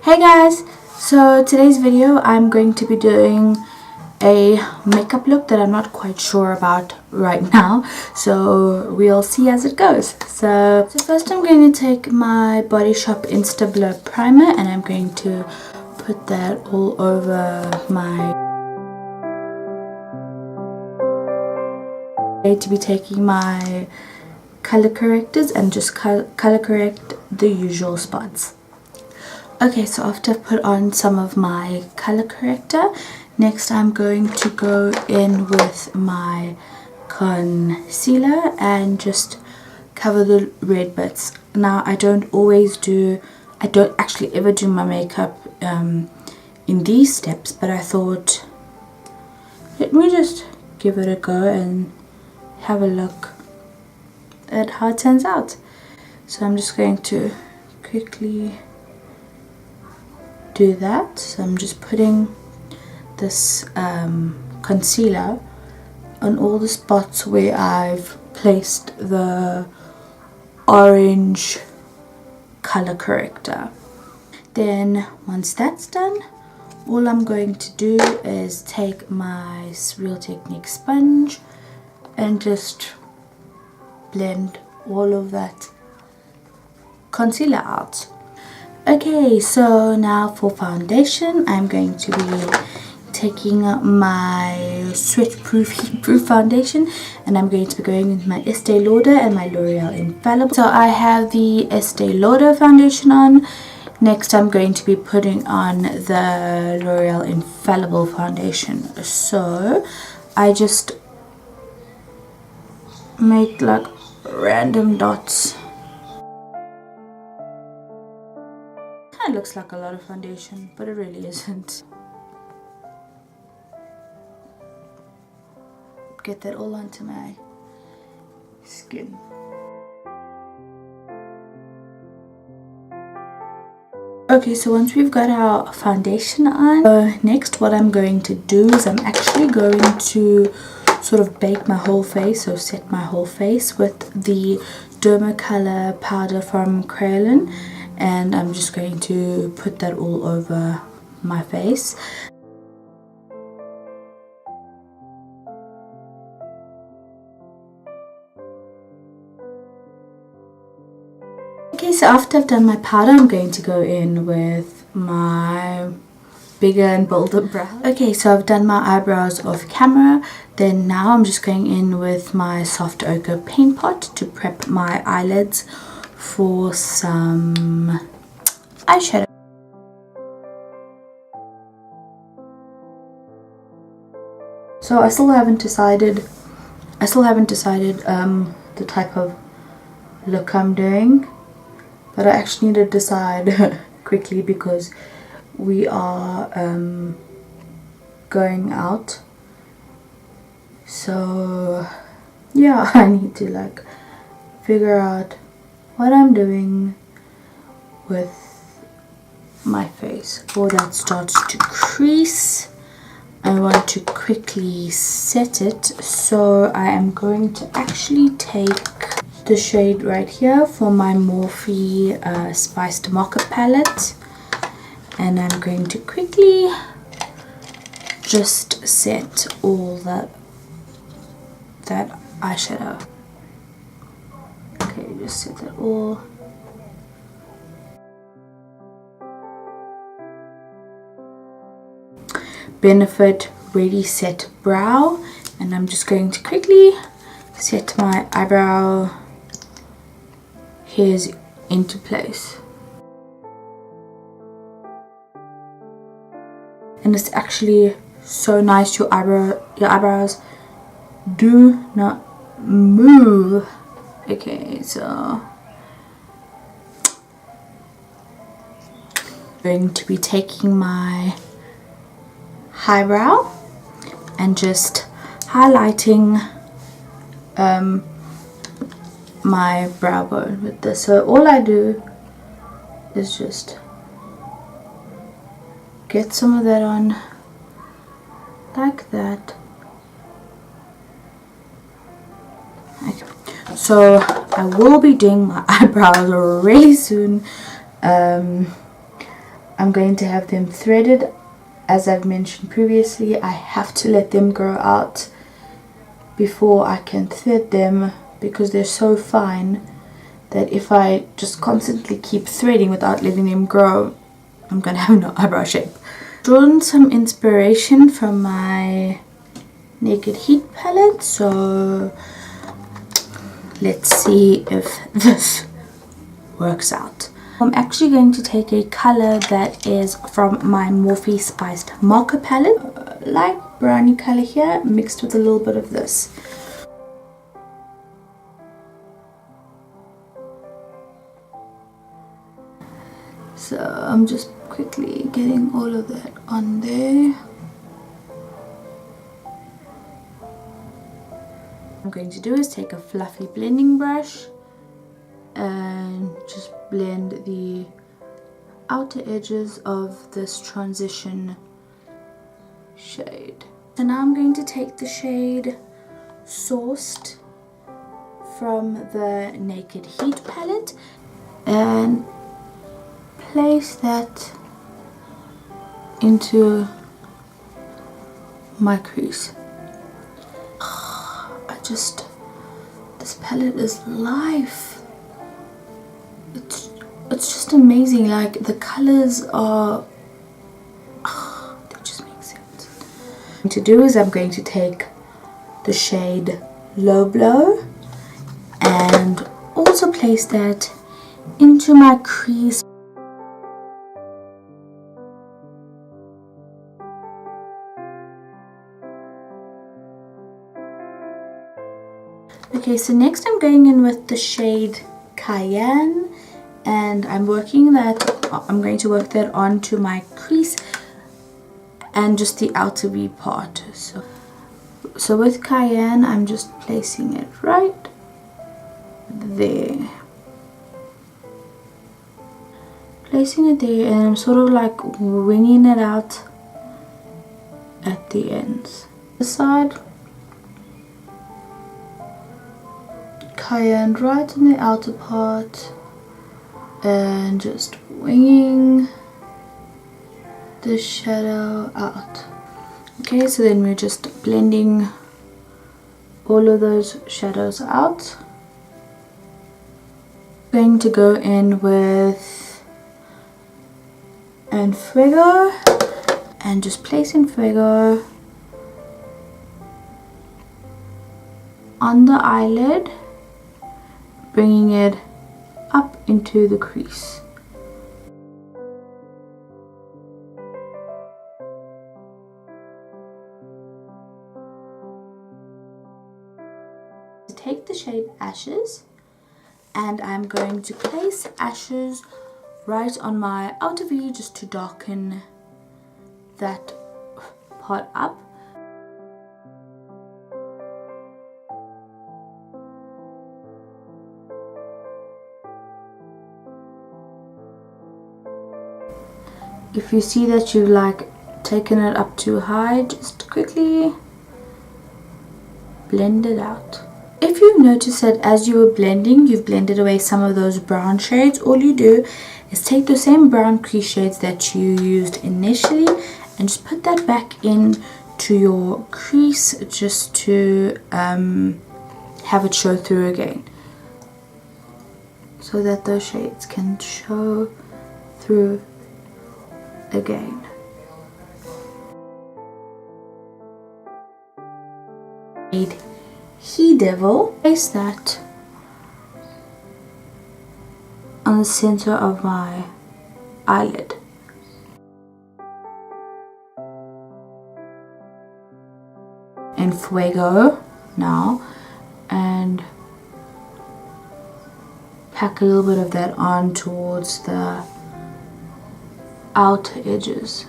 Hey guys, so today's video I'm going to be doing a makeup look that I'm not quite sure about right now, so we'll see as it goes. So first I'm going to take my Body Shop Insta Blur primer and I'm going to put that all over my... I'm going to be taking my color correctors and just color correct the usual spots. Okay, so after I've put on some of my color corrector, next I'm going to go in with my concealer and just cover the red bits. Now I don't actually ever do my makeup in these steps, but I thought let me just give it a go and have a look at how it turns out. So I'm just going to quickly do that. So I'm just putting this concealer on all the spots where I've placed the orange color corrector. Then once that's done, all I'm going to do is take my Real Technique sponge and just blend all of that concealer out. Okay, so now for foundation, I'm going to be taking my sweat-proof, heat-proof foundation, and I'm going to be going with my Estee Lauder and my L'Oreal Infallible. So I have the Estee Lauder foundation on. Next, I'm going to be putting on the L'Oreal Infallible foundation. So I just make like random dots. It looks like a lot of foundation, but it really isn't. Get that all onto my skin. Okay, so once we've got our foundation on, next what I'm going to do is I'm actually going to sort of bake my whole face, so set my whole face with the Dermacolor powder from Kryolan. And I'm just going to put that all over my face. Okay, so after I've done my powder, I'm going to go in with my bigger and bolder brow. Okay, so I've done my eyebrows off camera. Then now I'm just going in with my soft ochre paint pot to prep my eyelids for some eyeshadow. So I still haven't decided the type of look I'm doing, but I actually need to decide quickly because we are going out. So yeah, I need to like figure out what I'm doing with my face. Before that starts to crease, I want to quickly set it, so I am going to actually take the shade right here for my Morphe Spiced Mocha palette, and I'm going to quickly just set all that eyeshadow. Okay, just set it all. Benefit Ready Set Brow, and I'm just going to quickly set my eyebrow hairs into place. And it's actually so nice, your eyebrows do not move. Okay, so I'm going to be taking my highbrow and just highlighting my brow bone with this. So all I do is just get some of that on like that. Okay. So I will be doing my eyebrows really soon. I'm going to have them threaded. As I've mentioned previously, I have to let them grow out before I can thread them, because they're so fine that if I just constantly keep threading without letting them grow, I'm gonna have no eyebrow shape. Drawn some inspiration from my Naked Heat palette, so let's see if this works out. I'm actually going to take a color that is from my Morphe Spiced Marker palette, light browny color here, mixed with a little bit of this. So I'm just quickly getting all of that on there. What I'm going to do is take a fluffy blending brush and just blend the outer edges of this transition shade. So now I'm going to take the shade Sourced from the Naked Heat palette and place that into my crease. This palette is life. It's just amazing. Like, the colors are, they just make sense. What I'm going to do is I'm going to take the shade Low Blow and also place that into my crease. Okay, so next I'm going in with the shade Cayenne, and I'm going to work that onto my crease and just the outer V part. So with Cayenne, I'm just placing it right there. Placing it there, and I'm sort of like winging it out at the ends. This side, Cayenne right in the outer part, and just winging the shadow out. Okay, so then we're just blending all of those shadows out. Going to go in with Fuego and just place Fuego on the eyelid, bringing it up into the crease. Take the shade Ashes, and I'm going to place Ashes right on my outer V just to darken that part up. If you see that you've like taken it up too high, just quickly blend it out. If you notice that as you were blending, you've blended away some of those brown shades, all you do is take the same brown crease shades that you used initially and just put that back in to your crease just to have it show through again, so that those shades can show through again. He Devil, place that on the center of my eyelid. And Fuego now, and pack a little bit of that on towards the outer edges.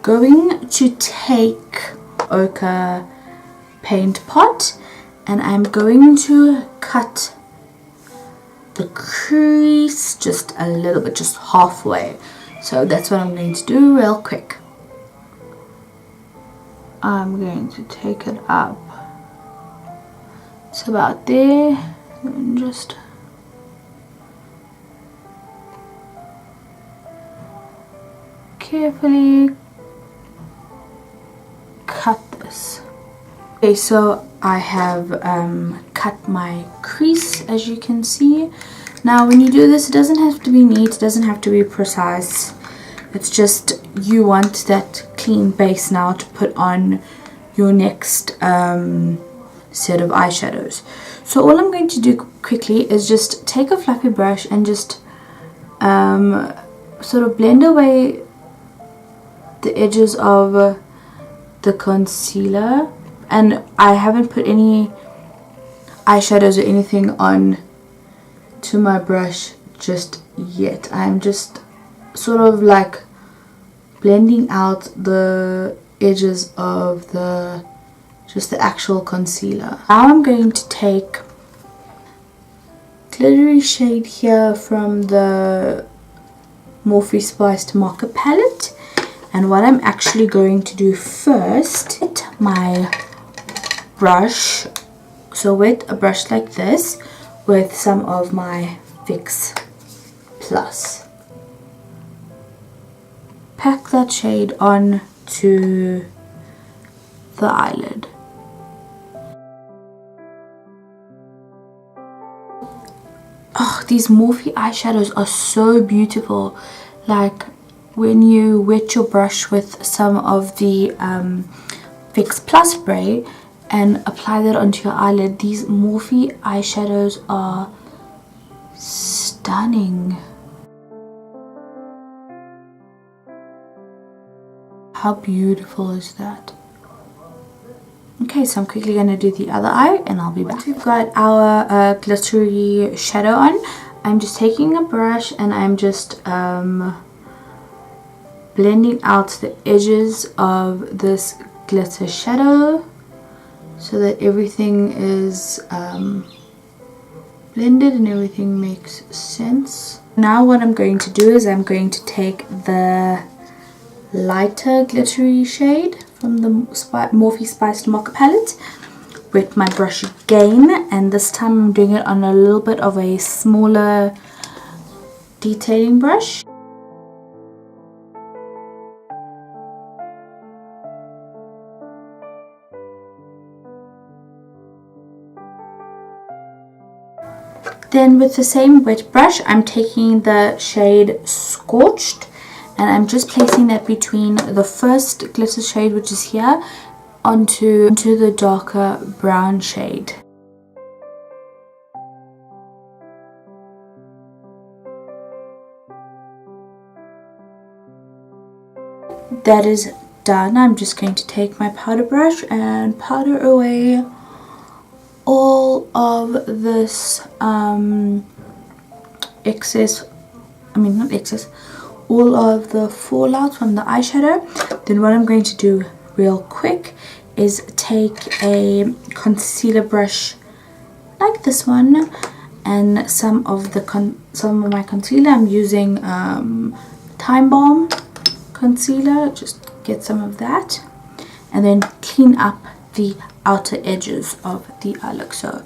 Going to take ochre paint pot, and I'm going to cut the crease just a little bit, just halfway. So that's what I'm going to do real quick. I'm going to take it up. It's about there, and just carefully cut this. Okay, so I have cut my crease, as you can see. Now when you do this, it doesn't have to be neat, it doesn't have to be precise. It's just you want that clean base now to put on your next set of eyeshadows. So all I'm going to do quickly is just take a fluffy brush and just sort of blend away the edges of the concealer. And I haven't put any eyeshadows or anything on to my brush just yet. I'm just sort of like blending out the edges of the actual concealer. Now I'm going to take Glittery shade here from the Morphe Spiced Marker palette, and what I'm actually going to do first, wet my brush, so wet a brush like this with some of my Fix Plus. Pack that shade on to the eyelid. Oh, these Morphe eyeshadows are so beautiful. Like when you wet your brush with some of the Fix Plus spray and apply that onto your eyelid, these Morphe eyeshadows are stunning. How beautiful is that? Okay, so I'm quickly going to do the other eye and I'll be back. Once we've got our glittery shadow on, I'm just taking a brush and I'm just blending out the edges of this glitter shadow so that everything is blended and everything makes sense. Now what I'm going to do is I'm going to take the lighter glittery shade from the Morphe Spiced Marker palette, wet my brush again, and this time I'm doing it on a little bit of a smaller detailing brush. Then with the same wet brush, I'm taking the shade Scorched, and I'm just placing that between the first glitter shade, which is here, onto the darker brown shade. That is done. I'm just going to take my powder brush and powder away all of this excess, not excess, all of the fallout from the eyeshadow. Then what I'm going to do real quick is take a concealer brush like this one and some of my concealer. I'm using Time Balm concealer, just get some of that, and then clean up the outer edges of the eye look. So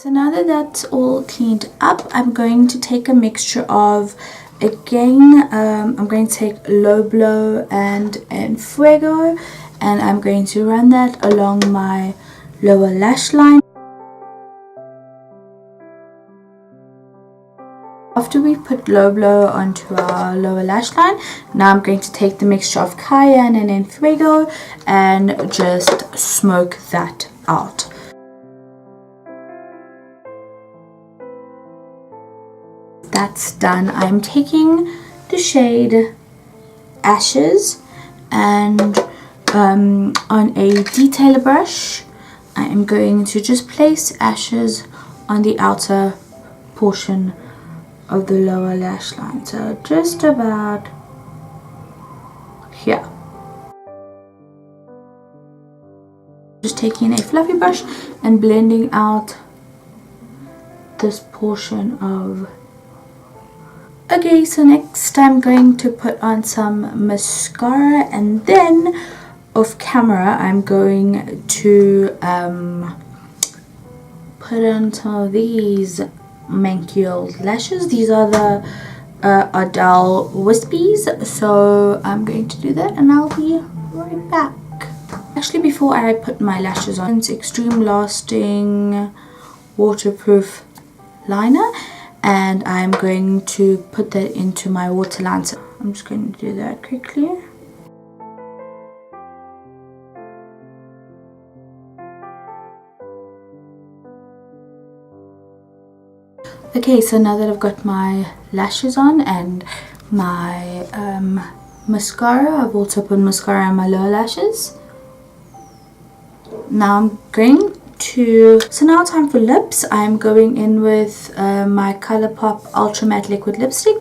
now that that's all cleaned up, I'm going to take a mixture of, again, I'm going to take Low Blow and Fuego, and I'm going to run that along my lower lash line. After we put Low Blow onto our lower lash line, now I'm going to take the mixture of Cayenne and Enfuego and just smoke that out. That's done. I'm taking the shade Ashes and on a detailer brush, I am going to just place Ashes on the outer portion of the lower lash line, so just about here. Just taking a fluffy brush and blending out this portion of. Okay, so next I'm going to put on some mascara, and then off camera I'm going to put on some of these Mankilled lashes. These are the Adele Wispies, so I'm going to do that and I'll be right back. Actually, before I put my lashes on, it's Extreme Lasting Waterproof Liner, and I'm going to put that into my waterline. So I'm just going to do that quickly. Okay, so now that I've got my lashes on and my mascara, I've also put mascara on my lower lashes. Now I'm going to, so now time for lips. I'm going in with my Colourpop Ultra Matte Liquid Lipstick.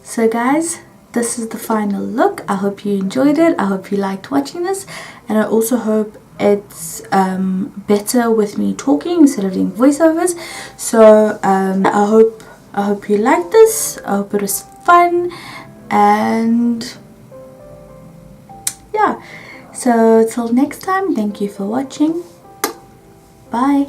So guys, this is the final look. I hope you enjoyed it. I hope you liked watching this, and I also hope it's better with me talking instead of doing voiceovers. So I hope you liked this. I hope it was fun, and yeah, so till next time, thank you for watching. Bye.